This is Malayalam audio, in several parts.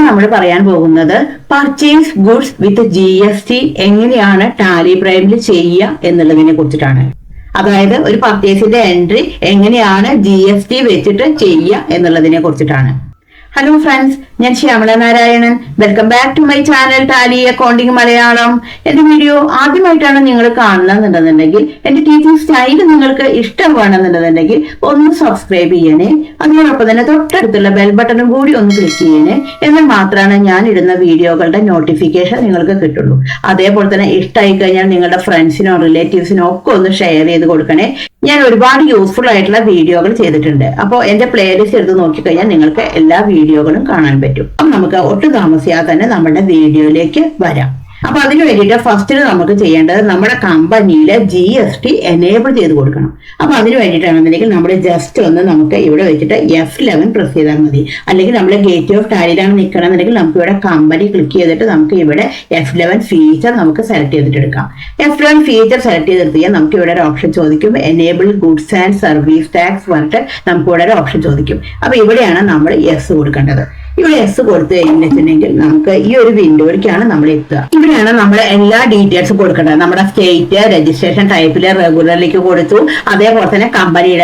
നമ്മൾ പറയാൻ പോകുന്നത് പർച്ചേസ് ഗുഡ്സ് വിത്ത് GST എങ്ങനെയാണ് ടാലി പ്രൈമിൽ ചെയ്യുക എന്നുള്ളതിനെ കുറിച്ചിട്ടാണ്. അതായത് ഒരു പർച്ചേസിന്റെ എൻട്രി എങ്ങനെയാണ് GST വെച്ചിട്ട് ചെയ്യുക എന്നുള്ളതിനെ കുറിച്ചിട്ടാണ്. ഹലോ ഫ്രണ്ട്സ്, ഞാൻ Shyamala Narayanan. Welcome back to my channel Tally accounting Malayalam. എന്റെ വീഡിയോ ആദ്യമായിട്ടാണ് നിങ്ങൾ കാണുന്നുണ്ടെന്നുണ്ടെങ്കിൽ, എന്റെ ടീച്ചിങ് സ്റ്റൈൽ നിങ്ങൾക്ക് ഇഷ്ടമാണെന്നുണ്ടെന്നുണ്ടെങ്കിൽ ഒന്ന് സബ്സ്ക്രൈബ് ചെയ്യണേ. അതിനോടൊപ്പം തന്നെ തൊട്ടടുത്തുള്ള ബെൽ ബട്ടണും കൂടി ഒന്ന് ക്ലിക്ക് ചെയ്യണേ. എന്നാൽ മാത്രമാണ് ഞാൻ ഇടുന്ന വീഡിയോകളുടെ നോട്ടിഫിക്കേഷൻ നിങ്ങൾക്ക് കിട്ടുള്ളൂ. അതേപോലെ തന്നെ ഇഷ്ടമായി കഴിഞ്ഞാൽ നിങ്ങളുടെ ഫ്രണ്ട്സിനോ റിലേറ്റീവ്സിനോ ഒക്കെ ഒന്ന് ഷെയർ ചെയ്ത് കൊടുക്കണേ. ഞാൻ ഒരുപാട് യൂസ്ഫുൾ ആയിട്ടുള്ള വീഡിയോകൾ ചെയ്തിട്ടുണ്ട്. അപ്പോൾ എന്റെ പ്ലേലിസ്റ്റ് എടുത്ത് നോക്കിക്കഴിഞ്ഞാൽ നിങ്ങൾക്ക് എല്ലാ വീഡിയോകളും കാണാൻ പറ്റും. അപ്പം നമുക്ക് ഒട്ടും താമസിയാതെ തന്നെ നമ്മുടെ വീഡിയോയിലേക്ക് വരാം. അപ്പൊ അതിന് വേണ്ടിയിട്ട് ഫസ്റ്റിൽ നമുക്ക് ചെയ്യേണ്ടത് നമ്മുടെ കമ്പനിയിലെ GST എനേബിൾ ചെയ്ത് കൊടുക്കണം. അപ്പൊ അതിന് വേണ്ടിയിട്ടാണെന്നുണ്ടെങ്കിൽ നമ്മൾ ജസ്റ്റ് ഒന്ന് നമുക്ക് ഇവിടെ വെച്ചിട്ട് F11 പ്രസ് ചെയ്താൽ മതി. അല്ലെങ്കിൽ നമ്മൾ ഗേറ്റ് ഓഫ് ടാലിയിലാണ് നിൽക്കണമെന്നുണ്ടെങ്കിൽ നമുക്ക് ഇവിടെ കമ്പനി ക്ലിക്ക് ചെയ്തിട്ട് നമുക്ക് ഇവിടെ F11 ഫീച്ചർ നമുക്ക് സെലക്ട് ചെയ്തിട്ട് എടുക്കാം. F11 ഫീച്ചർ സെലക്ട് ചെയ്തെടുത്താൽ നമുക്ക് ഇവിടെ ഒരു ഓപ്ഷൻ ചോദിക്കും, enable goods and service tax പറഞ്ഞിട്ട് നമുക്ക് ഇവിടെ ഒരു ഓപ്ഷൻ ചോദിക്കും. അപ്പൊ ഇവിടെയാണ് നമ്മൾ യെസ് കൊടുക്കേണ്ടത്. ഇവിടെ എസ് കൊടുത്തു കഴിഞ്ഞിട്ടുണ്ടെങ്കിൽ നമുക്ക് ഈ ഒരു വിൻഡോയിലേക്കാണ് നമ്മൾ എത്തുക. ഇവിടെയാണ് നമ്മൾ എല്ലാ ഡീറ്റെയിൽസും കൊടുക്കേണ്ടത്. നമ്മുടെ സ്റ്റേറ്റ്, രജിസ്ട്രേഷൻ ടൈപ്പില് റെഗുലറിലേക്ക് കൊടുത്തു. അതേപോലെ തന്നെ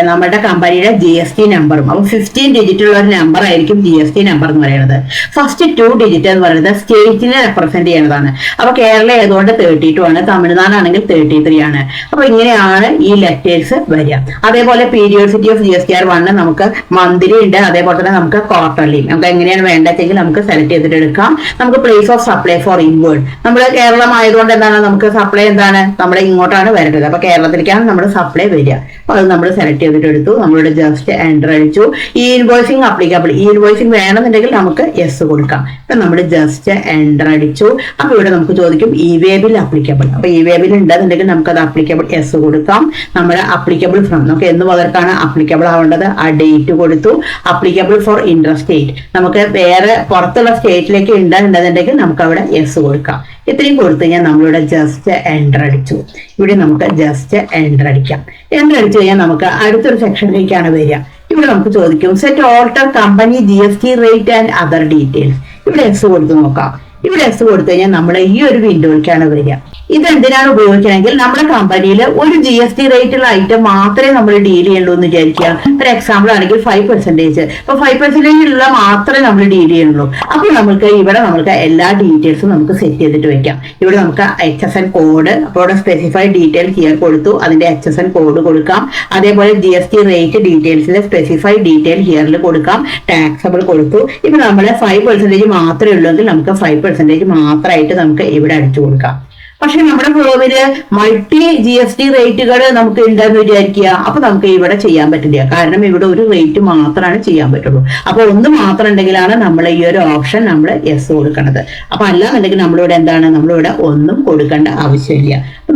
നമ്മുടെ കമ്പനിയുടെ GST നമ്പറും. അപ്പൊ 15 ഡിജിറ്റ് ഉള്ള ഒരു നമ്പർ ആയിരിക്കും GST നമ്പർ എന്ന് പറയുന്നത്. ഫസ്റ്റ് 2 ഡിജിറ്റ് എന്ന് പറയുന്നത് സ്റ്റേറ്റിനെ റെപ്രസെന്റ് ചെയ്യുന്നതാണ്. അപ്പൊ കേരള ഏതുകൊണ്ട് 32 ആണ്, തമിഴ്നാടാണെങ്കിൽ 33 ആണ്. അപ്പൊ ഇങ്ങനെയാണ് ഈ ലെറ്റേഴ്സ് വരിക. അതേപോലെ പീരിയോഡിസിറ്റി ഓഫ് GSTR 1 നമുക്ക് മന്ത്ലി ഉണ്ട്. അതേപോലെ തന്നെ നമുക്ക് ക്വാർട്ടർലി. നമുക്ക് എങ്ങനെയാണ് വേണ്ടെങ്കിൽ നമുക്ക് സെലക്ട് ചെയ്തിട്ട് എടുക്കാം. നമുക്ക് place of supply for inward. നമ്മൾ കേരളം ആയതുകൊണ്ട് എന്താണ് നമുക്ക് സപ്ലൈ എന്താണ് നമ്മുടെ ഇങ്ങോട്ടാണ് വരേണ്ടത്. അപ്പൊ കേരളത്തിലേക്കാണ് നമ്മുടെ സപ്ലൈ വരിക. അപ്പൊ അത് നമ്മൾ സെലക്ട് ചെയ്തിട്ട് എടുത്തു. നമ്മളുടെ ജസ്റ്റ് എൻ്റർ അടിച്ചു. ഈ ഇൻവോയ്സിംഗ് അപ്ലിക്കബിൾ, ഈ ഇൻവോയ്സിംഗ് വേണമെന്നുണ്ടെങ്കിൽ നമുക്ക് യെസ് കൊടുക്കാം. ഇപ്പൊ നമ്മൾ ജസ്റ്റ് എൻ്റർ അടിച്ചു. അപ്പൊ ഇവിടെ നമുക്ക് ചോദിക്കും ഇ-വേ ബിൽ അപ്ലിക്കബിൾ. അപ്പൊ ഇ-വേ ബിൽ ഉണ്ടെന്നുണ്ടെങ്കിൽ നമുക്ക് അത് അപ്ലിക്കബിൾ യെസ് കൊടുക്കാം. നമ്മുടെ അപ്ലിക്കബിൾ ഫ്രം നമുക്ക് എന്ന് മുതൽക്കാണ് അപ്ലിക്കബിൾ ആവേണ്ടത് ആ ഡേറ്റ് കൊടുത്തു. അപ്ലിക്കബിൾ ഫോർ ഇന്റർ സ്റ്റേറ്റ്, നമുക്ക് വേറെ പുറത്തുള്ള സ്റ്റേറ്റിലേക്ക് ഉണ്ടെന്നുണ്ടെങ്കിൽ നമുക്ക് അവിടെ യെസ് കൊടുക്കാം. ഇത്രയും കൊടുത്തു കഴിഞ്ഞാൽ നമ്മളിവിടെ ജസ്റ്റ് എൻ്റർ അടിച്ചു. ഇവിടെ നമുക്ക് ജസ്റ്റ് എൻ്റർ അടിക്കാം. എൻ്റർ അടിച്ചു കഴിഞ്ഞാൽ നമുക്ക് അടുത്തൊരു സെക്ഷനിലേക്കാണ് വരിക. ഇവിടെ നമുക്ക് ചോദിക്കും set alter company GST rate and other details. ഇവിടെ എസ് കൊടുത്ത് നോക്കാം. ഇവിടെ എസ് കൊടുത്തു കഴിഞ്ഞാൽ നമ്മൾ ഈ ഒരു വിൻഡോയ്ക്കാണ് വരിക. ഇതെന്തിനാണ് ഉപയോഗിക്കണമെങ്കിൽ നമ്മുടെ കമ്പനിയിൽ ഒരു GST റേറ്റ് ഉള്ള ഐറ്റം മാത്രമേ നമ്മൾ ഡീൽ ചെയ്യുള്ളൂ എന്ന് വിചാരിക്കുക. ഒരു എക്സാമ്പിൾ ആണെങ്കിൽ 5%. അപ്പൊ 5% ഉള്ള മാത്രമേ നമ്മൾ ഡീൽ ചെയ്യുള്ളൂ. അപ്പോൾ നമുക്ക് ഇവിടെ എല്ലാ ഡീറ്റെയിൽസും നമുക്ക് സെറ്റ് ചെയ്തിട്ട് വെക്കാം. ഇവിടെ നമുക്ക് HSN കോഡ്, അപ്പോൾ ഇവിടെ സ്പെസിഫൈഡ് ഡീറ്റെയിൽ ഹിയർ കൊടുത്തു, അതിന്റെ HSN കോഡ് കൊടുക്കാം. അതേപോലെ GST റേറ്റ് ഡീറ്റെയിൽസിലെ സ്പെസിഫൈഡ് ഡീറ്റെയിൽ ഹിയറിൽ കൊടുക്കാം. ടാക്സബിൾ കൊടുത്തു. ഇപ്പൊ നമ്മളെ 5% മാത്രമേ ഉള്ളൂങ്കിൽ നമുക്ക് 5% മാത്രമായിട്ട് നമുക്ക് ഇവിടെ അടിച്ചു കൊടുക്കാം. പക്ഷെ നമ്മുടെ ഫ്ലോവില് മൾട്ടി GST റേറ്റുകൾ നമുക്ക് ഉണ്ടെന്ന് വിചാരിക്കുക. അപ്പൊ നമുക്ക് ഇവിടെ ചെയ്യാൻ പറ്റില്ല. കാരണം ഇവിടെ ഒരു റേറ്റ് മാത്രമാണ് ചെയ്യാൻ പറ്റുള്ളൂ. അപ്പൊ ഒന്ന് മാത്രം ഉണ്ടെങ്കിലാണ് നമ്മൾ ഈ ഒരു ഓപ്ഷൻ നമ്മൾ യെസ് കൊടുക്കുന്നത്. അപ്പൊ അല്ലാന്നുണ്ടെങ്കിൽ നമ്മളിവിടെ എന്താണ്, നമ്മളിവിടെ ഒന്നും കൊടുക്കേണ്ട ആവശ്യമില്ല. അപ്പൊ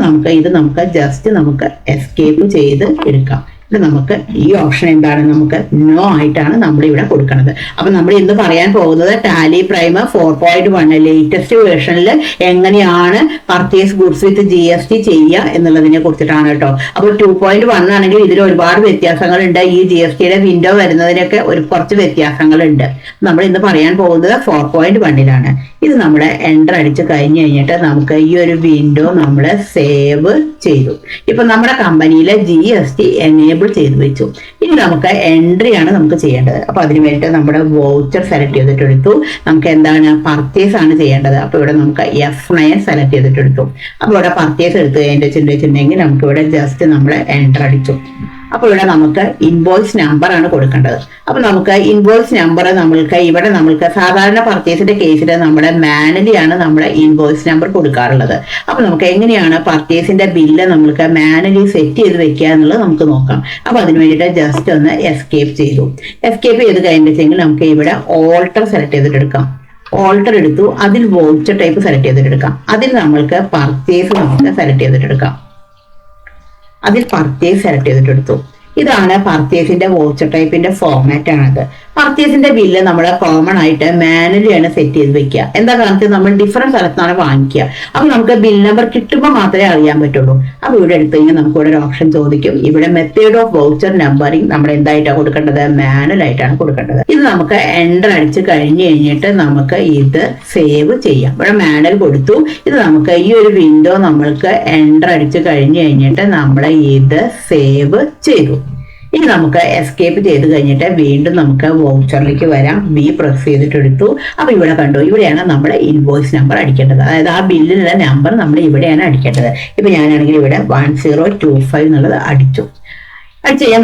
നമുക്ക് ജസ്റ്റ് നമുക്ക് എസ്കേപ്പ് ചെയ്ത് എടുക്കാം. നമുക്ക് ഈ ഓപ്ഷൻ എന്താണ്, നമുക്ക് നോ ആയിട്ടാണ് നമ്മൾ ഇവിടെ കൊടുക്കുന്നത്. അപ്പൊ നമ്മൾ ഇന്ന് പറയാൻ പോകുന്നത് ടാലി പ്രൈം 4.1 ലേറ്റസ്റ്റ് വേർഷനിൽ എങ്ങനെയാണ് പർച്ചേസ് ഗുഡ്സ് വിത്ത് GST ചെയ്യുക എന്നുള്ളതിനെ കുറിച്ചിട്ടാണ് കേട്ടോ. അപ്പോൾ 2.1 ആണെങ്കിൽ ഇതിൽ ഒരുപാട് വ്യത്യാസങ്ങളുണ്ട്. ഈ GSTയുടെ വിൻഡോ വരുന്നതിനൊക്കെ കുറച്ച് വ്യത്യാസങ്ങളുണ്ട്. നമ്മൾ ഇന്ന് പറയാൻ പോകുന്നത് 4.1ലാണ്. ഇത് നമ്മൾ എൻ്റർ അടിച്ച് കഴിഞ്ഞ് കഴിഞ്ഞിട്ട് നമുക്ക് ഈ ഒരു വിൻഡോ നമ്മൾ സേവ് ചെയ്തു. ഇപ്പൊ നമ്മുടെ കമ്പനിയിലെ GST എനേബിൾ ചെയ്ത് വെച്ചു. ഇനി നമുക്ക് എൻട്രി ആണ് നമുക്ക് ചെയ്യേണ്ടത്. അപ്പൊ അതിന് വേണ്ടിയിട്ട് നമ്മുടെ വൗച്ചർ സെലക്ട് ചെയ്തിട്ട് എടുത്തു. നമുക്ക് എന്താണ് പർച്ചേസ് ആണ് ചെയ്യേണ്ടത്. അപ്പൊ ഇവിടെ നമുക്ക് F9 സെലക്ട് ചെയ്തിട്ട് എടുത്തു. അപ്പൊ ഇവിടെ പർച്ചേസ് എടുത്ത് കഴിഞ്ഞിട്ടുണ്ടെങ്കിൽ നമുക്ക് ഇവിടെ ജസ്റ്റ് നമ്മൾ എൻട്ര അടിച്ചു. അപ്പൊ ഇവിടെ നമുക്ക് ഇൻവോയ്സ് നമ്പർ ആണ് കൊടുക്കേണ്ടത്. അപ്പൊ നമുക്ക് ഇൻവോയ്സ് നമ്പർ നമ്മൾക്ക് സാധാരണ പർച്ചേസിന്റെ കേസിൽ നമ്മുടെ മാനുവലി ആണ് നമ്മുടെ ഇൻവോയ്സ് നമ്പർ കൊടുക്കാറുള്ളത്. അപ്പൊ നമുക്ക് എങ്ങനെയാണ് പർച്ചേസിന്റെ ബില്ല് നമ്മൾക്ക് മാനുവലി സെറ്റ് ചെയ്ത് വെക്കുക എന്നുള്ളത് നമുക്ക് നോക്കാം. അപ്പൊ അതിന് വേണ്ടിയിട്ട് ജസ്റ്റ് ഒന്ന് എസ്കേപ്പ് ചെയ്തു. എസ്കേപ്പ് ചെയ്ത് കഴിഞ്ഞിട്ടുണ്ടെങ്കിൽ നമുക്ക് ഇവിടെ ഓൾട്ടർ സെലക്ട് ചെയ്തിട്ട് എടുക്കാം. ഓൾട്ടർ എടുത്തു. അതിൽ വൗച്ചർ ടൈപ്പ് സെലക്ട് ചെയ്തിട്ട് എടുക്കാം. അതിൽ നമ്മൾക്ക് പർച്ചേസ് നമുക്ക് സെലക്ട് ചെയ്തിട്ട് എടുക്കാം. അതിൽ പർച്ചേസ് സെലക്ട് ചെയ്തിട്ട് എടുത്തു. ഇതാണ് പർച്ചേസിന്റെ വൗച്ചർ ടൈപ്പിന്റെ ഫോർമാറ്റ് ആണത്. പർച്ചേസിന്റെ ബില്ല് നമ്മൾ കോമൺ ആയിട്ട് മാനുവലി ആണ് സെറ്റ് ചെയ്ത് വെക്കുക. എന്താ കാരണത്തിൽ നമ്മൾ ഡിഫറൻറ്റ് സ്ഥലത്താണ് വാങ്ങിക്കുക. അപ്പൊ നമുക്ക് ബിൽ നമ്പർ കിട്ടുമ്പോൾ മാത്രമേ അറിയാൻ പറ്റുള്ളൂ. അപ്പൊ ഇവിടെ എടുത്തു കഴിഞ്ഞാൽ നമുക്ക് ഇവിടെ ഒരു ഓപ്ഷൻ ചോദിക്കും. ഇവിടെ മെത്തേഡ് ഓഫ് വൗച്ചർ നമ്പറിംഗ് നമ്മൾ എന്തായിട്ടാണ് കൊടുക്കേണ്ടത്? മാനുവൽ ആയിട്ടാണ് കൊടുക്കേണ്ടത്. ഇത് നമുക്ക് എൻ്റർ അടിച്ച് കഴിഞ്ഞിട്ട് നമുക്ക് ഇത് സേവ് ചെയ്യാം. ഇവിടെ മാനുവൽ കൊടുത്തു. ഇത് നമുക്ക് ഈ ഒരു വിൻഡോ നമ്മൾക്ക് എൻ്റർ അടിച്ച് കഴിഞ്ഞിട്ട് നമ്മൾ ഇത് സേവ് ചെയ്തു. ഇനി നമുക്ക് എസ്കേപ്പ് ചെയ്ത് കഴിഞ്ഞിട്ട് വീണ്ടും നമുക്ക് വൗച്ചറിലേക്ക് വരാം. ബി പ്രസ് ചെയ്തിട്ട് എടുത്തു. അപ്പൊ ഇവിടെ കണ്ടു, ഇവിടെയാണ് നമ്മൾ ഇൻവോയ്സ് നമ്പർ അടിക്കേണ്ടത്. അതായത് ആ ബില്ലിലുള്ള നമ്പർ നമ്മൾ ഇവിടെയാണ് അടിക്കേണ്ടത്. ഇപ്പൊ ഞാനാണെങ്കിൽ ഇവിടെ 1025 എന്നുള്ളത് അടിച്ചു കഴിഞ്ഞാൽ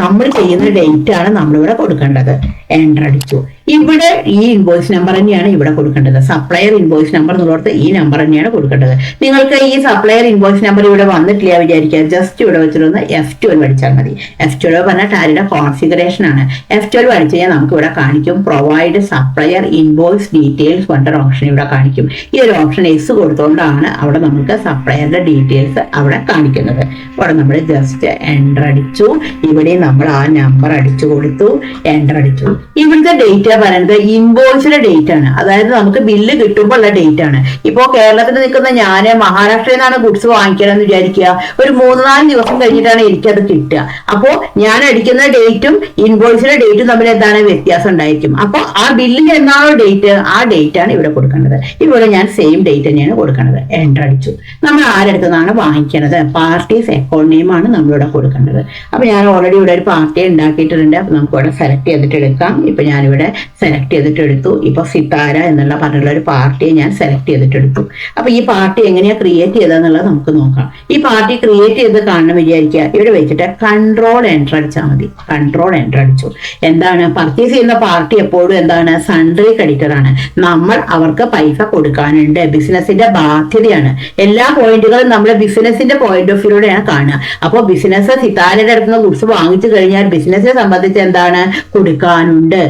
നമ്മൾ ചെയ്യുന്ന ഡേറ്റ് ആണ് നമ്മളിവിടെ കൊടുക്കേണ്ടത്. എൻ്റർ അടിച്ചു. ഇവിടെ ഈ ഇൻവോയ്സ് നമ്പർ തന്നെയാണ് ഇവിടെ കൊടുക്കേണ്ടത്. സപ്ലയർ ഇൻവോയ്സ് നമ്പർ എന്നുള്ളത് ഈ നമ്പർ തന്നെയാണ് കൊടുക്കേണ്ടത്. നിങ്ങൾക്ക് ഈ സപ്ലയർ ഇൻവോയ്സ് നമ്പർ ഇവിടെ വന്നിട്ടില്ല വിചാരിക്കുക, ജസ്റ്റ് ഇവിടെ വെച്ചിട്ടൊന്ന് F12 അടിച്ചാൽ മതി. F12 പറഞ്ഞാൽ ടാലിയുടെ കോൺഫിഗറേഷൻ ആണ്. F12 അടിച്ചു കഴിഞ്ഞാൽ നമുക്ക് ഇവിടെ കാണിക്കും പ്രൊവൈഡ് സപ്ലയർ ഇൻവോയ്സ് ഡീറ്റെയിൽസ് പറഞ്ഞ ഓപ്ഷൻ ഇവിടെ കാണിക്കും. ഈ ഒരു ഓപ്ഷൻ എസ് കൊടുത്തുകൊണ്ടാണ് അവിടെ നമുക്ക് സപ്ലയറുടെ ഡീറ്റെയിൽസ് അവിടെ കാണിക്കുന്നത്. അവിടെ നമ്മൾ ജസ്റ്റ് എൻ്റർ അടിച്ചു. ഇവിടെ നമ്മൾ ആ നമ്പർ അടിച്ചു കൊടുത്തു, എൻ്റർ അടിച്ചു. ഇവിടുത്തെ ഡേറ്റ് പറയുന്നത് ഇൻവോയ്സിന്റെ ഡേറ്റ് ആണ്. അതായത് നമുക്ക് ബില്ല് കിട്ടുമ്പോൾ ഉള്ള ഡേറ്റ് ആണ്. ഇപ്പോ കേരളത്തിൽ നിൽക്കുന്ന ഞാൻ മഹാരാഷ്ട്രയിൽ നിന്നാണ് ഗുഡ്സ് വാങ്ങിക്കണം എന്ന് വിചാരിക്കുക. ഒരു 3-4 ദിവസം കഴിഞ്ഞിട്ടാണ് എനിക്കത് കിട്ടുക. അപ്പോ ഞാൻ അടിക്കുന്ന ഡേറ്റും ഇൻവോയ്സിന്റെ ഡേറ്റും തമ്മിൽ എന്താണ് വ്യത്യാസം ഉണ്ടായിരിക്കും. അപ്പൊ ആ ബില്ലിന് എന്നാണോ ഡേറ്റ്, ആ ഡേറ്റ് ആണ് ഇവിടെ കൊടുക്കേണ്ടത്. ഇവിടെ ഞാൻ സെയിം ഡേറ്റ് തന്നെയാണ് കൊടുക്കേണ്ടത്. എൻ്റർ അടിച്ചു. നമ്മൾ ആരെടുത്തുനിന്നാണ് വാങ്ങിക്കണത്? പാർട്ടീസ് അക്കൗണ്ട് നെയിം ആണ് നമ്മളിവിടെ കൊടുക്കേണ്ടത്. അപ്പൊ ഞാൻ ഓൾറെഡി ഇവിടെ ഒരു പാർട്ടി ഉണ്ടാക്കിയിട്ടുണ്ട്. അപ്പൊ നമുക്ക് ഇവിടെ സെലക്ട് ചെയ്തിട്ട് എടുക്കാം. ഇപ്പൊ ഞാനിവിടെ സെലക്ട് ചെയ്തിട്ട് എടുത്തു. ഇപ്പൊ സിതാര എന്നുള്ള പറഞ്ഞുള്ള ഒരു പാർട്ടിയെ ഞാൻ സെലക്ട് ചെയ്തിട്ട് എടുത്തു. അപ്പൊ ഈ പാർട്ടി എങ്ങനെയാ ക്രിയേറ്റ് ചെയ്തതെന്നുള്ളത് നമുക്ക് നോക്കാം. ഈ പാർട്ടി ക്രിയേറ്റ് ചെയ്ത് കാണണം വിചാരിക്കുക. ഇവിടെ വെച്ചിട്ട് കൺട്രോൾ എൻ്റർ അടിച്ചാൽ മതി. കൺട്രോൾ എൻ്റർ അടിച്ചു. എന്താണ് പർച്ചേസ് ചെയ്യുന്ന പാർട്ടി എപ്പോഴും എന്താണ്? സൺഡ്രി ക്രെഡിറ്റർ ആണ്. നമ്മൾ അവർക്ക് പൈസ കൊടുക്കാനുണ്ട്. ബിസിനസിന്റെ ബാധ്യതയാണ്. എല്ലാ പോയിന്റുകളും നമ്മൾ ബിസിനസിന്റെ പോയിന്റ് ഓഫ് വ്യൂയിലൂടെയാണ് കാണുക. അപ്പോൾ ബിസിനസ് സിതാരയുടെ അടുത്ത് നിന്ന് ഗുഡ്സ് വാങ്ങിച്ചു കഴിഞ്ഞാൽ ബിസിനസിനെ സംബന്ധിച്ച് എന്താണ്? കൊടുക്കാനുണ്ട്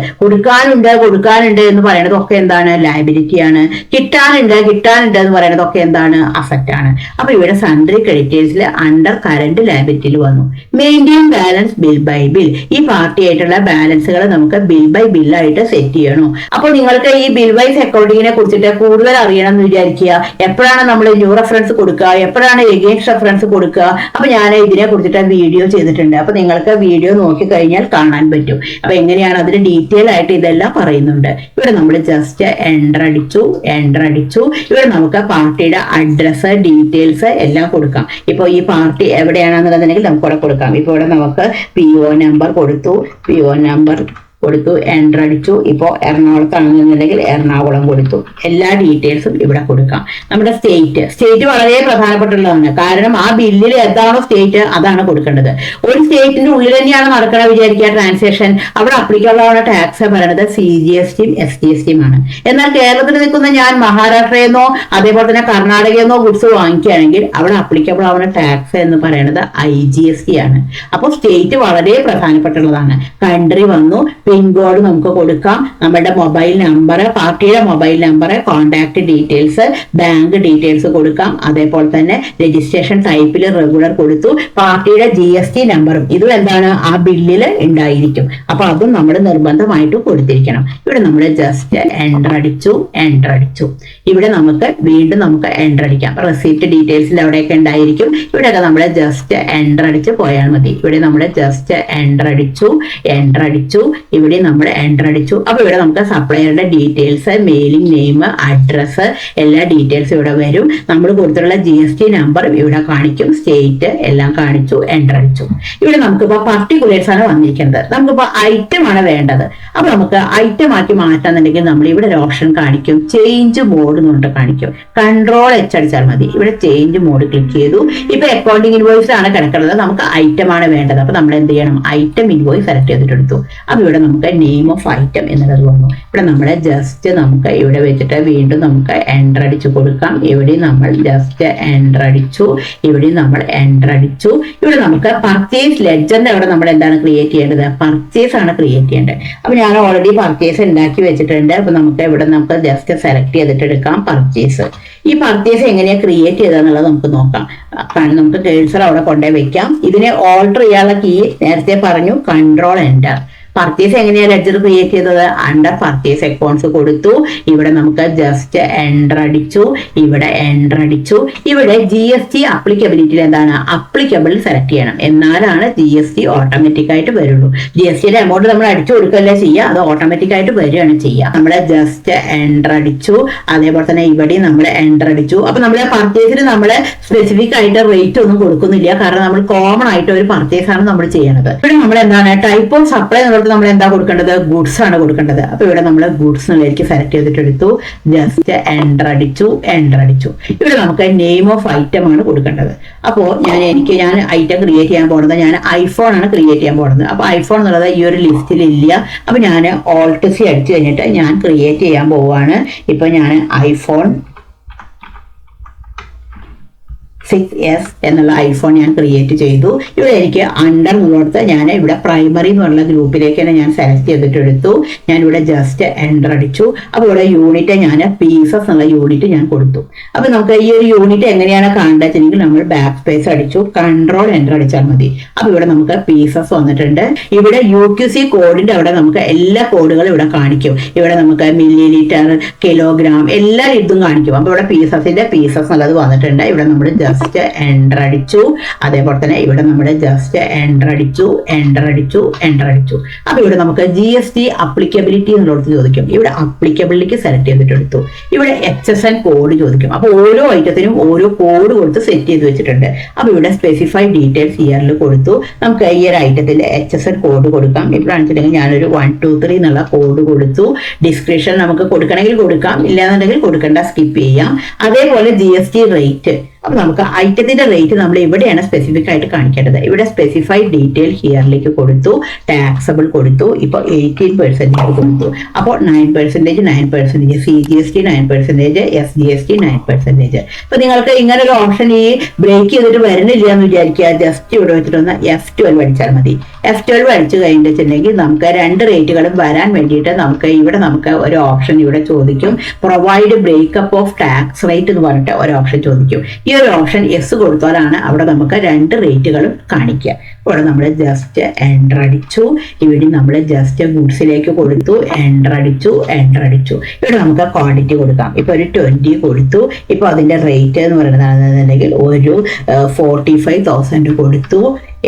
എന്ന് പറയുന്നതൊക്കെ എന്താണ്? ലയബിലിറ്റി ആണ്. കിട്ടാനുണ്ട് എന്ന് പറയുന്നതൊക്കെ എന്താണ്? അസറ്റ് ആണ്. അപ്പൊ ഇവിടെ സൺഡ്രി ക്രെഡിറ്റേഴ്സിൽ അണ്ടർ കറന്റ് ലയബിലിറ്റിയിൽ വന്നു. Maintain balance bill by bill. ഈ പാർട്ടി ആയിട്ടുള്ള ബാലൻസുകൾ നമുക്ക് ബിൽ ബൈ ബിൽ ആയിട്ട് സെറ്റ് ചെയ്യണോ? അപ്പോൾ നിങ്ങൾക്ക് ഈ ബിൽ വൈസ് അക്കൗണ്ടിങ്ങിനെ കുറിച്ചിട്ട് കൂടുതൽ അറിയണം എന്ന് വിചാരിക്കുക. എപ്പോഴാണ് നമ്മൾ ന്യൂ റെഫറൻസ് കൊടുക്കുക, എപ്പോഴാണ് എഗെയിൻസ്റ്റ് റെഫറൻസ് കൊടുക്കുക? അപ്പൊ ഞാൻ ഇതിനെ കുറിച്ചിട്ട് വീഡിയോ ചെയ്തിട്ടുണ്ട്. അപ്പൊ നിങ്ങൾക്ക് വീഡിയോ നോക്കി കഴിഞ്ഞാൽ കാണാൻ പറ്റും. അപ്പൊ എങ്ങനെയാണ് അതിന് ഡീറ്റെയിൽ ആയിട്ട് ഇതെല്ലാം പറയുന്നുണ്ട്. ഇവിടെ നമ്മൾ ജസ്റ്റ് എൻ്റർ അടിച്ചു. ഇവിടെ നമുക്ക് പാർട്ടിയുടെ അഡ്രസ്സ്, ഡീറ്റെയിൽസ് എല്ലാം കൊടുക്കാം. ഇപ്പോൾ ഈ പാർട്ടി എവിടെയാണെന്നുള്ളതെങ്കിൽ നമുക്ക് ഇവിടെ കൊടുക്കാം. ഇപ്പോൾ ഇവിടെ നമുക്ക് PO നമ്പർ കൊടുത്തു, എൻ്റർ അടിച്ചു. ഇപ്പോൾ എറണാകുളത്താണെന്നുണ്ടെങ്കിൽ എറണാകുളം കൊടുത്തു. എല്ലാ ഡീറ്റെയിൽസും ഇവിടെ കൊടുക്കാം. നമ്മുടെ സ്റ്റേറ്റ് വളരെ പ്രധാനപ്പെട്ടുള്ളതാണ്. കാരണം ആ ബില്ലിൽ എന്താണോ സ്റ്റേറ്റ് അതാണ് കൊടുക്കേണ്ടത്. ഒരു സ്റ്റേറ്റിന്റെ ഉള്ളിൽ തന്നെയാണ് നടക്കണം വിചാരിക്കുക ട്രാൻസാക്ഷൻ. അവിടെ അപ്ലിക്കബിൾ ടാക്സ് പറയുന്നത് CGSTയും SGSTയും ആണ്. എന്നാൽ കേരളത്തിൽ നിൽക്കുന്ന ഞാൻ മഹാരാഷ്ട്രയിൽ നിന്നോ അതേപോലെ തന്നെ കർണാടകയിൽ നിന്നോ ഗുഡ്സ് വാങ്ങിക്കുകയാണെങ്കിൽ അവിടെ അപ്ലിക്കബിൾ ആവുന്ന ടാക്സ് എന്ന് പറയുന്നത് IGST ആണ്. അപ്പോൾ സ്റ്റേറ്റ് വളരെ പ്രധാനപ്പെട്ടുള്ളതാണ്. കൺട്രി വന്നു, പിൻകോഡ് നമുക്ക് കൊടുക്കാം, നമ്മുടെ മൊബൈൽ നമ്പർ, പാർട്ടിയുടെ mobile number, contact details, bank details കൊടുക്കാം. അതേപോലെ തന്നെ രജിസ്ട്രേഷൻ ടൈപ്പിൽ റെഗുലർ കൊടുത്തു. പാർട്ടിയുടെ GST നമ്പറും ഇതും എന്താണ്? ആ ബില്ലിൽ ഉണ്ടായിരിക്കും. അപ്പൊ അതും നമ്മൾ നിർബന്ധമായിട്ട് കൊടുത്തിരിക്കണം. ഇവിടെ നമ്മൾ ജസ്റ്റ് എൻ്റർ അടിച്ചു. ഇവിടെ നമുക്ക് വീണ്ടും എൻ്റർ അടിക്കാം. റെസിപ്റ്റ് ഡീറ്റെയിൽസിന്റെ അവിടെയൊക്കെ ഉണ്ടായിരിക്കും. ഇവിടെയൊക്കെ നമ്മൾ ജസ്റ്റ് എൻ്റർ അടിച്ച് പോയാൽ മതി. ഇവിടെ നമ്മൾ ജസ്റ്റ് എൻ്റർ അടിച്ചു. ഇവിടെ നമ്മൾ എൻ്റർ അടിച്ചു. അപ്പൊ ഇവിടെ നമുക്ക് സപ്ലയറുടെ ഡീറ്റെയിൽസ്, മെയിലിംഗ് നെയിം, അഡ്രസ്സ്, എല്ലാ ഡീറ്റെയിൽസും ഇവിടെ വരും. നമ്മൾ കൊടുത്തിട്ടുള്ള GST നമ്പർ ഇവിടെ കാണിക്കും, സ്റ്റേറ്റ് എല്ലാം കാണിച്ചു, എൻ്റർ അടിച്ചു. ഇവിടെ നമുക്കിപ്പോ പർട്ടിക്കുലേഴ്സ് ആണ് വന്നിരിക്കുന്നത്. നമുക്കിപ്പോ ഐറ്റം ആണ് വേണ്ടത്. അപ്പൊ നമുക്ക് ഐറ്റം ആക്കി മാറ്റാന്നുണ്ടെങ്കിൽ നമ്മൾ ഇവിടെ ഒരു ഓപ്ഷൻ കാണിക്കും, ചേഞ്ച് മോഡ് എന്നുകൊണ്ട് കാണിക്കും. കൺട്രോൾ H അടിച്ചാൽ മതി. ഇവിടെ ചേഞ്ച് മോഡ് ക്ലിക്ക് ചെയ്തു. ഇപ്പൊ അക്കൗണ്ടിങ് ഇൻവോയ്സ് ആണ് കിടക്കുന്നത്. നമുക്ക് ഐറ്റം ആണ് വേണ്ടത്. അപ്പൊ നമ്മൾ എന്ത് ചെയ്യണം? ഐറ്റം ഇൻവോയ്സ് സെലക്ട് ചെയ്തിട്ടെടുത്തു. അപ്പൊ ഇവിടെ നമുക്ക് നെയിം ഓഫ് ഐറ്റം എന്നുള്ളത് വന്നു. ഇവിടെ നമ്മളെ ജസ്റ്റ് ഇവിടെ വെച്ചിട്ട് വീണ്ടും എൻ്റർ അടിച്ചു കൊടുക്കാം. ഇവിടെ നമ്മൾ ജസ്റ്റ് എൻ്റർ അടിച്ചു. ഇവിടെ നമ്മൾ എൻ്റർ അടിച്ചു. ഇവിടെ നമുക്ക് പർച്ചേസ് ലെഡ്ജറിന്റെ അവിടെ നമ്മൾ എന്താണ് ക്രിയേറ്റ് ചെയ്യേണ്ടത്? പർച്ചേസ് ആണ് ക്രിയേറ്റ് ചെയ്യേണ്ടത്. അപ്പൊ ഞാൻ ഓൾറെഡി പർച്ചേസ് ഉണ്ടാക്കി വെച്ചിട്ടുണ്ട്. അപ്പൊ ഇവിടെ ജസ്റ്റ് സെലക്ട് ചെയ്തിട്ട് എടുക്കാം പർച്ചേസ്. ഈ പർച്ചേസ് എങ്ങനെയാ ക്രിയേറ്റ് ചെയ്തെന്നുള്ളത് നമുക്ക് നോക്കാം. നമുക്ക് കേഴ്സർ അവിടെ കൊണ്ടുപോയി വെക്കാം. ഇതിനെ ഓൾട്ടർ ചെയ്യാനുള്ള കീ നേരത്തെ പറഞ്ഞു, കൺട്രോൾ എൻ്റർ. പർച്ചേസ് എങ്ങനെയാണ് ലെഡ്ജർ ക്രിയേറ്റ് ചെയ്തത്? അണ്ടർ പർച്ചേസ് അക്കൗണ്ട്സ് കൊടുത്തു, ഇവിടെ നമുക്ക് ജസ്റ്റ് എൻ്റർ അടിച്ചു, ഇവിടെ എൻ്റർ അടിച്ചു. ഇവിടെ GST അപ്ലിക്കബിലിറ്റിയിൽ എന്താണ് അപ്ലിക്കബിൾ സെലക്ട് ചെയ്യണം, എന്നാലാണ് GST ഓട്ടോമാറ്റിക് ആയിട്ട് വരുള്ളൂ. GSTയുടെ എമൗണ്ട് നമ്മൾ അടിച്ചു കൊടുക്കല്ലേ ചെയ്യുക, അത് ഓട്ടോമാറ്റിക് ആയിട്ട് വരികയാണ് ചെയ്യുക. നമ്മൾ ജസ്റ്റ് എൻ്റർ അടിച്ചു, അതേപോലെ തന്നെ ഇവിടെ നമ്മൾ എൻ്റർ അടിച്ചു. അപ്പൊ നമ്മളെ പർച്ചേസിന് നമ്മൾ സ്പെസിഫിക് ആയിട്ട് റേറ്റ് ഒന്നും കൊടുക്കുന്നില്ല, കാരണം നമ്മൾ കോമൺ ആയിട്ട് ഒരു പർച്ചേസ് ആണ് നമ്മൾ ചെയ്യണത്. ഇവിടെ നമ്മൾ എന്താണ് ടൈപ്പ് ഓഫ് സപ്ലൈ എന്നുള്ളത് നമ്മൾ എന്താ കൊടുക്കേണ്ടത്? ഗുഡ്സ് ആണ് കൊടുക്കേണ്ടത്. അപ്പൊ ഇവിടെ നമ്മൾ ഗുഡ്സ് എന്നുള്ളതിലേക്ക് സെലക്ട് ചെയ്തിട്ട് എടുത്തു, ജസ്റ്റ് എൻ്റർ അടിച്ചു, എൻ്റർ അടിച്ചു. ഇവിടെ നമുക്ക് നെയിം ഓഫ് ഐറ്റം ആണ് കൊടുക്കേണ്ടത്. അപ്പോൾ ഞാൻ ഐറ്റം ക്രിയേറ്റ് ചെയ്യാൻ പോകുന്നത് ഞാൻ ഐഫോൺ ആണ് ക്രിയേറ്റ് ചെയ്യാൻ പോകുന്നത്. അപ്പൊ ഐഫോൺ എന്നുള്ളത് ഈ ഒരു ലിസ്റ്റിൽ ഇല്ല. അപ്പൊ ഞാൻ Alt C അടിച്ചു കഴിഞ്ഞിട്ട് ഞാൻ ക്രിയേറ്റ് ചെയ്യാൻ പോവാണ്. ഇപ്പൊ ഞാൻ ഐഫോൺ 6s എന്നുള്ള ഐഫോൺ ഞാൻ ക്രിയേറ്റ് ചെയ്തു. ഇവിടെ എനിക്ക് അണ്ടർ എന്നുള്ളത് ഞാൻ ഇവിടെ പ്രൈമറി എന്നുള്ള ഗ്രൂപ്പിലേക്കാണ് ഞാൻ സെലക്ട് ചെയ്തിട്ട് എടുത്തു. ഞാൻ ഇവിടെ ജസ്റ്റ് എൻ്റർ അടിച്ചു. അപ്പോൾ ഇവിടെ യൂണിറ്റ് ഞാൻ പീസസ് എന്നുള്ള യൂണിറ്റ് ഞാൻ കൊടുത്തു. അപ്പൊ നമുക്ക് ഈ ഒരു യൂണിറ്റ് എങ്ങനെയാണ് കാണേണ്ടതെങ്കിൽ നമ്മൾ ബാക്ക് സ്പേസ് അടിച്ചു, കൺട്രോൾ എൻ്റർ അടിച്ചാൽ മതി. അപ്പൊ ഇവിടെ നമുക്ക് പീസസ് വന്നിട്ടുണ്ട്. ഇവിടെ UQC കോഡിന്റെ അവിടെ നമുക്ക് എല്ലാ കോഡുകളും ഇവിടെ കാണിക്കും. ഇവിടെ നമുക്ക് മില്ലി ലിറ്റർ, കിലോഗ്രാം എല്ലാ ഇതും കാണിക്കും. അപ്പൊ ഇവിടെ പീസസിന്റെ പീസസ് എന്നുള്ളത് വന്നിട്ടുണ്ട്. ഇവിടെ നമ്മൾ ജസ്റ്റ് എൻ്റർ അടിച്ചു, അതേപോലെ തന്നെ ഇവിടെ നമ്മൾ ജസ്റ്റ് എൻ്റർ അടിച്ചു, എൻ്റർ അടിച്ചു, എൻ്റർ അടിച്ചു. അപ്പൊ ഇവിടെ നമുക്ക് GST അപ്ലിക്കബിലിറ്റി എന്നുള്ളത് ചോദിക്കും. ഇവിടെ അപ്ലിക്കബിലിറ്റി സെലക്ട് ചെയ്തിട്ട് എടുത്തു. ഇവിടെ HSN കോഡ് ചോദിക്കും. അപ്പൊ ഓരോ ഐറ്റത്തിനും ഓരോ കോഡ് കൊടുത്ത് സെറ്റ് ചെയ്ത് വെച്ചിട്ടുണ്ട്. അപ്പൊ ഇവിടെ സ്പെസിഫൈ ഡീറ്റെയിൽസ് ഇയറിൽ കൊടുത്തു. നമുക്ക് ഈ ഒരു ഐറ്റത്തിന്റെ HSN കോഡ് കൊടുക്കാം. ഇവിടെ കാണിച്ചിട്ടുണ്ടെങ്കിൽ ഞാനൊരു 1 2 3 എന്നുള്ള കോഡ് കൊടുത്തു. ഡിസ്ക്രിപ്ഷൻ നമുക്ക് കൊടുക്കണമെങ്കിൽ കൊടുക്കാം, ഇല്ലാന്നുണ്ടെങ്കിൽ കൊടുക്കേണ്ട, സ്കിപ്പ് ചെയ്യാം. അതേപോലെ GST റേറ്റ്, അപ്പൊ നമുക്ക് ഐറ്റത്തിന്റെ റേറ്റ് നമ്മൾ ഇവിടെയാണ് സ്പെസിഫിക് ആയിട്ട് കാണിക്കേണ്ടത്. ഇവിടെ സ്പെസിഫൈഡ് ഡീറ്റെയിൽ ഹിയറിലേക്ക് കൊടുത്തു, ടാക്സബിൾ കൊടുത്തു, ഇപ്പൊ 18% കൊടുത്തു. അപ്പോൾ 9%, 9%, CGST 9%, SGST 9%. അപ്പൊ നിങ്ങൾക്ക് ഇങ്ങനെ ഒരു ഓപ്ഷൻ ഈ ബ്രേക്ക് ചെയ്തിട്ട് വരുന്നില്ല എന്ന് വിചാരിക്കുക, ജസ്റ്റ് ഇവിടെ വെച്ചിട്ടൊന്ന് F12 അടിച്ചാൽ മതി. F12 അടിച്ചു കഴിഞ്ഞിട്ടുണ്ടെങ്കിൽ നമുക്ക് രണ്ട് റേറ്റുകളും വരാൻ വേണ്ടിയിട്ട് നമുക്ക് ഒരു ഓപ്ഷൻ ഇവിടെ ചോദിക്കും, provide breakup of tax rate എന്ന് പറഞ്ഞിട്ട് ഒരു ഓപ്ഷൻ ചോദിക്കും. ഈ ഒരു ഓപ്ഷൻ യെസ് കൊടുത്താലാണ് അവിടെ നമുക്ക് രണ്ട് റേറ്റുകളും കാണിക്കുക. ഇവിടെ നമ്മൾ ജസ്റ്റ് എൻ്റർ അടിച്ചു, ഇവിടെ നമ്മൾ ജസ്റ്റ് ഗുഡ്സിലേക്ക് കൊടുത്തു, എൻ്റർ അടിച്ചു, എൻ്റർ അടിച്ചു. ഇവിടെ നമുക്ക് ക്വാണ്ടിറ്റി കൊടുക്കാം. ഇപ്പൊ ഒരു 20 കൊടുത്തു. ഇപ്പൊ അതിന്റെ റേറ്റ് എന്ന് പറയുന്നതെന്നുണ്ടെങ്കിൽ ഒരു 45,000 കൊടുത്തു,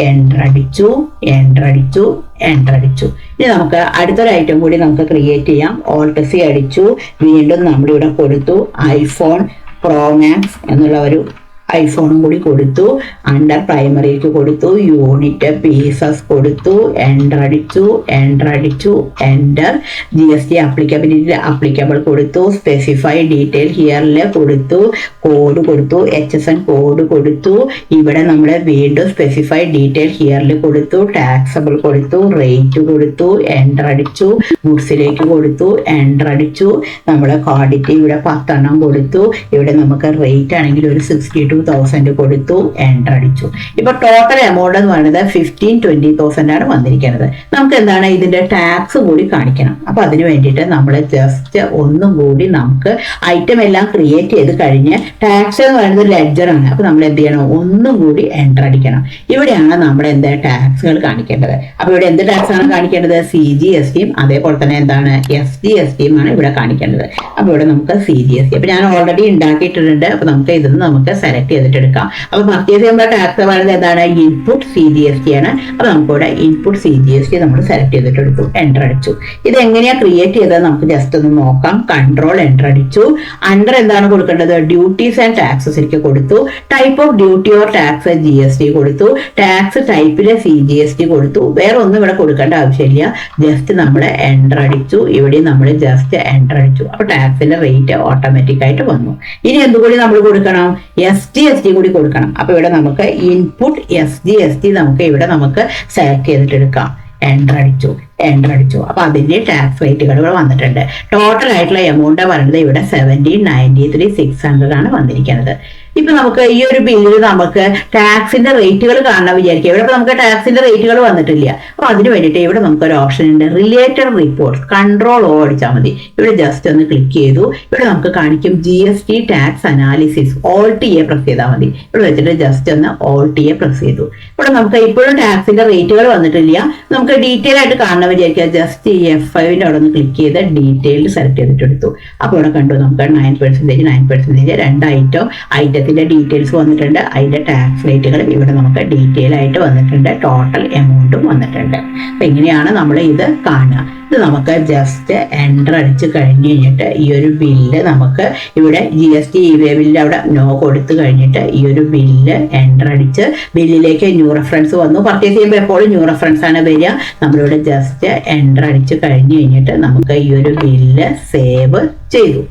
എൻ്റർ അടിച്ചു, എൻ്റർ അടിച്ചു, എൻ്റർ അടിച്ചു. ഇനി നമുക്ക് അടുത്തൊരു ഐറ്റം കൂടി നമുക്ക് ക്രിയേറ്റ് ചെയ്യാം. Alt C അടിച്ചു, വീണ്ടും നമ്മളിവിടെ കൊടുത്തു ഐഫോൺ Pro Max എന്നുള്ള ഒരു ഐഫോണും കൂടി കൊടുത്തു, അണ്ടർ പ്രൈമറിക്ക് കൊടുത്തു, യൂണിറ്റ് പീസസ് കൊടുത്തു, എൻ്റർ അടിച്ചു, എൻ്റർ അടിച്ചു, എൻ്റർ. GST അപ്ലിക്കബിലിറ്റി അപ്ലിക്കബിൾ കൊടുത്തു, സ്പെസിഫൈ ഡീറ്റെയിൽ ഹിയറിൽ കൊടുത്തു, കോഡ് കൊടുത്തു, HSN കോഡ് കൊടുത്തു. ഇവിടെ നമ്മൾ വീണ്ടും സ്പെസിഫൈ ഡീറ്റെയിൽ ഹിയറിൽ കൊടുത്തു, ടാക്സബിൾ കൊടുത്തു, റേറ്റ് കൊടുത്തു, എൻ്റർ അടിച്ചു, ഗുഡ്സിലേക്ക് കൊടുത്തു, എൻ്റർ അടിച്ചു. നമ്മൾ ക്വാണ്ടിറ്റി ഇവിടെ 10 എണ്ണം കൊടുത്തു. ഇവിടെ നമുക്ക് റേറ്റ് ആണെങ്കിൽ ഒരു 62,000 കൊടുത്തു, എൻ്റർ അടിച്ചു. ഇപ്പൊ ടോട്ടൽ എമൗണ്ട് എന്ന് പറയുന്നത് 15-20,000 ആണ് വന്നിരിക്കുന്നത്. നമുക്ക് എന്താണ് ഇതിന്റെ ടാക്സ് കൂടി കാണിക്കണം. അപ്പൊ അതിന് വേണ്ടിയിട്ട് നമ്മൾ ജസ്റ്റ് ഒന്നും കൂടി നമുക്ക് ഐറ്റം എല്ലാം ക്രിയേറ്റ് ചെയ്ത് കഴിഞ്ഞ് ടാക്സ് എന്ന് പറയുന്നത് ലെഡ്ജർ ആണ്. അപ്പൊ നമ്മൾ എന്ത് ചെയ്യണം, ഒന്നും കൂടി എൻ്റർ അടിക്കണം. ഇവിടെയാണ് നമ്മൾ എന്താ ടാക്സുകൾ കാണിക്കേണ്ടത്. അപ്പൊ ഇവിടെ എന്ത് ടാക്സ് ആണ് കാണിക്കേണ്ടത്? CGSTയും അതേപോലെ തന്നെ എന്താണ് SGSTയും ആണ് ഇവിടെ കാണിക്കേണ്ടത്. അപ്പൊ ഇവിടെ നമുക്ക് CGST, അപ്പൊ ഞാൻ ഓൾറെഡി ഉണ്ടാക്കിയിട്ടുണ്ട്. അപ്പൊ നമുക്ക് ഇതിന് നമുക്ക് സെലക്ട് ചെയ്തിട്ട് എടുക്കാം. അപ്പൊ പർച്ചേസ് ചെയ്യുമ്പോൾ ടാക്സ് പറയുന്നത് എന്താണ്? ഇൻപുട്ട് CGST ആണ്. അപ്പൊ നമുക്കിവിടെ ഇൻപുട്ട് CGST നമ്മൾ സെലക്ട് ചെയ്തിട്ട് എടുത്തു, എൻ്റർ അടിച്ചു. ഇത് എങ്ങനെയാ ക്രിയേറ്റ് ചെയ്തത് നമുക്ക് ജസ്റ്റ് ഒന്ന് നോക്കാം. കൺട്രോൾ എൻ്റർ അടിച്ചു. അണ്ടർ എന്താണ് കൊടുക്കേണ്ടത്? ഡ്യൂട്ടീസ് ആൻഡ് ടാക്സസിലേക്ക് കൊടുത്തു. Type of duty or tax GST കൊടുത്തു. ടാക്സ് ടൈപ്പിലെ CGST കൊടുത്തു. വേറെ ഒന്നും ഇവിടെ കൊടുക്കേണ്ട ആവശ്യമില്ല. ജസ്റ്റ് നമ്മൾ എൻ്റർ അടിച്ചു. ഇവിടെ നമ്മൾ ജസ്റ്റ് എൻ്റർ അടിച്ചു. അപ്പൊ ടാക്സിന്റെ റേറ്റ് ഓട്ടോമാറ്റിക് ആയിട്ട് വന്നു. ഇനി എന്തുകൂടി നമ്മൾ കൊടുക്കണം? SGST കൂടി കൊടുക്കണം. അപ്പൊ ഇവിടെ നമുക്ക് ഇൻപുട്ട് SGST നമുക്ക് സെലക്ട് ചെയ്തിട്ട് എടുക്കാം. എൻ്റർ അടിച്ചു, എൻ്റർ അടിച്ചു. അപ്പൊ അതിന്റെ ടാക്സ് റേറ്റുകൾ ഇവിടെ വന്നിട്ടുണ്ട്. ടോട്ടൽ ആയിട്ടുള്ള എമൗണ്ട് പറയുന്നത് ഇവിടെ 17,93,600 ആണ് വന്നിരിക്കുന്നത്. ഇപ്പൊ നമുക്ക് ഈ ഒരു ബില്ലിൽ നമുക്ക് ടാക്സിന്റെ റേറ്റുകൾ കാണാൻ വിചാരിക്കുക. ഇവിടെ നമുക്ക് ടാക്സിന്റെ റേറ്റുകൾ വന്നിട്ടില്ല. അപ്പൊ അതിന് വേണ്ടിയിട്ട് ഇവിടെ നമുക്ക് ഒരു ഓപ്ഷൻ ഉണ്ട്, റിലേറ്റഡ് റിപ്പോർട്ട്സ്. കൺട്രോൾ ഓ അടിച്ചാൽ മതി. ഇവിടെ ജസ്റ്റ് ഒന്ന് ക്ലിക്ക് ചെയ്തു. ഇവിടെ നമുക്ക് കാണിക്കും GST tax analysis. Alt A press ചെയ്താൽ മതി. ഇവിടെ വെച്ചിട്ട് ജസ്റ്റ് ഒന്ന് Alt A പ്രസ് ചെയ്തു. ഇവിടെ നമുക്ക് ഇപ്പോഴും ടാക്സിന്റെ റേറ്റുകൾ വന്നിട്ടില്ല. നമുക്ക് ഡീറ്റെയിൽ ആയിട്ട് കാണാൻ വിചാരിക്കുക. ജസ്റ്റ് ഈ F5ന്റെ അവിടെ ഒന്ന് ക്ലിക്ക് ചെയ്ത് ഡീറ്റെയിൽ സെലക്ട് ചെയ്തിട്ടെടുത്തു. അപ്പോൾ ഇവിടെ കണ്ടു നമുക്ക് 9%, 9%, രണ്ട് ഐറ്റത്തിന്റെ ഡീറ്റെയിൽസ് വന്നിട്ടുണ്ട്. അതിന്റെ ടാക്സ് റേറ്റുകളും ഇവിടെ നമുക്ക് ഡീറ്റെയിൽ ആയിട്ട് വന്നിട്ടുണ്ട്. ടോട്ടൽ എമൗണ്ടും വന്നിട്ടുണ്ട്. അപ്പൊ ഇങ്ങനെയാണ് നമ്മൾ ഇത് കാണുക. ഇത് നമുക്ക് ജസ്റ്റ് എൻ്റർ അടിച്ച് കഴിഞ്ഞ് കഴിഞ്ഞിട്ട് ഈ ഒരു ബില്ല് നമുക്ക് ഇവിടെ GST e-way ബില്ല് അവിടെ നോ കൊടുത്തു കഴിഞ്ഞിട്ട് ഈ ഒരു ബില്ല് എൻ്റർ അടിച്ച് ബില്ലിലേക്ക് ന്യൂ റെഫറൻസ് വന്നു. പർച്ചേസ് ചെയ്യുമ്പോൾ എപ്പോഴും ന്യൂ റെഫറൻസ് ആണ് വരിക. നമ്മളിവിടെ ജസ്റ്റ് എൻ്റർ അടിച്ച് കഴിഞ്ഞ് കഴിഞ്ഞിട്ട് നമുക്ക് ഈ ഒരു ബില്ല് സേവ് ചെയ്തു.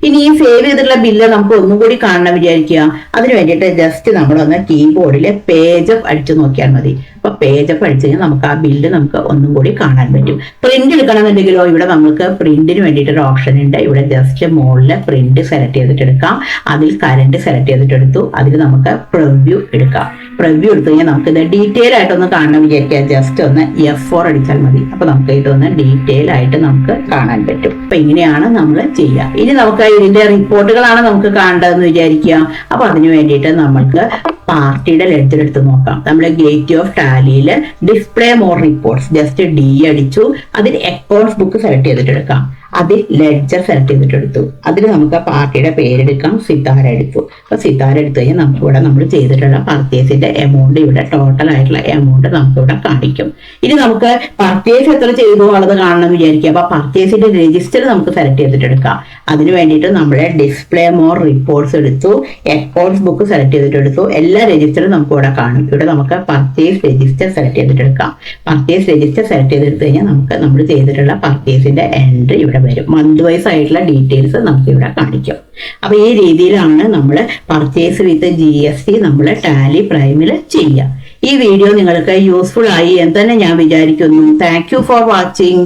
ഇനി ഈ സേവ് ചെയ്തിട്ടുള്ള ബില്ല് നമുക്ക് ഒന്നും കൂടി കാണണം വിചാരിക്കുക. അതിന് വേണ്ടിയിട്ട് ജസ്റ്റ് നമ്മളൊന്ന് കീബോർഡിൽ പേജ് അപ്പ് അടിച്ചു നോക്കിയാൽ മതി. അപ്പൊ പേജ് അപ്പ് അടിച്ചു കഴിഞ്ഞാൽ നമുക്ക് ആ ബില്ല് നമുക്ക് ഒന്നും കൂടി കാണാൻ പറ്റും. പ്രിന്റ് എടുക്കണമെന്നുണ്ടെങ്കിലോ ഇവിടെ നമുക്ക് പ്രിന്റിന് വേണ്ടിയിട്ട് ഒരു ഓപ്ഷൻ ഉണ്ട്. ഇവിടെ ജസ്റ്റ് മുകളിൽ പ്രിന്റ് സെലക്ട് ചെയ്തിട്ട് എടുക്കാം. അതിൽ കറന്റ് സെലക്ട് ചെയ്തിട്ട് എടുത്തു. അതിൽ നമുക്ക് പ്രിവ്യൂ എടുക്കാം. പ്രിവ്യൂ എടുത്തു കഴിഞ്ഞാൽ നമുക്ക് ഇത് ഡീറ്റെയിൽ ആയിട്ടൊന്ന് കാണാൻ വിചാരിക്കുക. ജസ്റ്റ് ഒന്ന് F4 അടിച്ചാൽ മതി. അപ്പൊ നമുക്ക് ഇതൊന്ന് ഡീറ്റെയിൽ ആയിട്ട് നമുക്ക് കാണാൻ പറ്റും. അപ്പൊ ഇങ്ങനെയാണ് നമ്മൾ ചെയ്യുക. ഇനി നമുക്ക് ഇതിന്റെ റിപ്പോർട്ടുകളാണ് നമുക്ക് കാണേണ്ടതെന്ന് വിചാരിക്കുക. അപ്പൊ അതിന് വേണ്ടിയിട്ട് നമുക്ക് പാർട്ടിയുടെ ലെഡ്ജർ എടുത്ത് നോക്കാം. നമ്മൾ ഗേറ്റ് ഓഫ് ടാലിയിൽ display more reports just D അടിച്ചു. അതിൽ അക്കൗണ്ട്സ് ബുക്ക് സെലക്ട് ചെയ്തിട്ട് എടുക്കാം. അതിൽ ലെഡ്ജർ സെലക്ട് ചെയ്തിട്ട് എടുത്തു. അതിൽ നമുക്ക് പാർട്ടിയുടെ പേരെടുക്കാം. സിതാര എടുത്തു. അപ്പൊ സിതാര എടുത്തു കഴിഞ്ഞാൽ നമുക്ക് ഇവിടെ നമ്മൾ ചെയ്തിട്ടുള്ള പർച്ചേസിന്റെ എമൗണ്ട് ഇവിടെ ടോട്ടൽ ആയിട്ടുള്ള എമൗണ്ട് നമുക്ക് ഇവിടെ കാണിക്കും. ഇനി നമുക്ക് പർച്ചേസ് എത്ര ചെയ്തു ഉള്ളത് കാണണം വിചാരിക്കുക. അപ്പൊ പർച്ചേസിന്റെ രജിസ്റ്റർ നമുക്ക് സെലക്ട് ചെയ്തിട്ട് എടുക്കാം. അതിന് വേണ്ടിയിട്ട് നമ്മുടെ ഡിസ്പ്ലേ മോർ റിപ്പോർട്ട്സ് എടുത്തു. അക്കൗണ്ട്സ് ബുക്ക് സെലക്ട് ചെയ്തിട്ട് എടുത്തു. എല്ലാ രജിസ്റ്ററും നമുക്ക് ഇവിടെ കാണും. ഇവിടെ നമുക്ക് പർച്ചേസ് രജിസ്റ്റർ സെലക്ട് ചെയ്തിട്ട് എടുക്കാം. പർച്ചേസ് രജിസ്റ്റർ സെലക്ട് ചെയ്തെടുത്ത് കഴിഞ്ഞാൽ നമുക്ക് നമ്മൾ ചെയ്തിട്ടുള്ള പർച്ചേസിന്റെ എൻട്രി ഇവിടെ വരും. മന്ത് വൈസ് ആയിട്ടുള്ള ഡീറ്റെയിൽസ് നമുക്ക് ഇവിടെ കാണിക്കും. അപ്പൊ ഈ രീതിയിലാണ് നമ്മൾ പർച്ചേസ് വിത്ത് GST നമ്മൾ ടാലി പ്രൈമിൽ ചെയ്യുക. ഈ വീഡിയോ നിങ്ങൾക്ക് യൂസ്ഫുൾ ആയി എന്ന് തന്നെ ഞാൻ വിചാരിക്കുന്നു. Thank you for watching.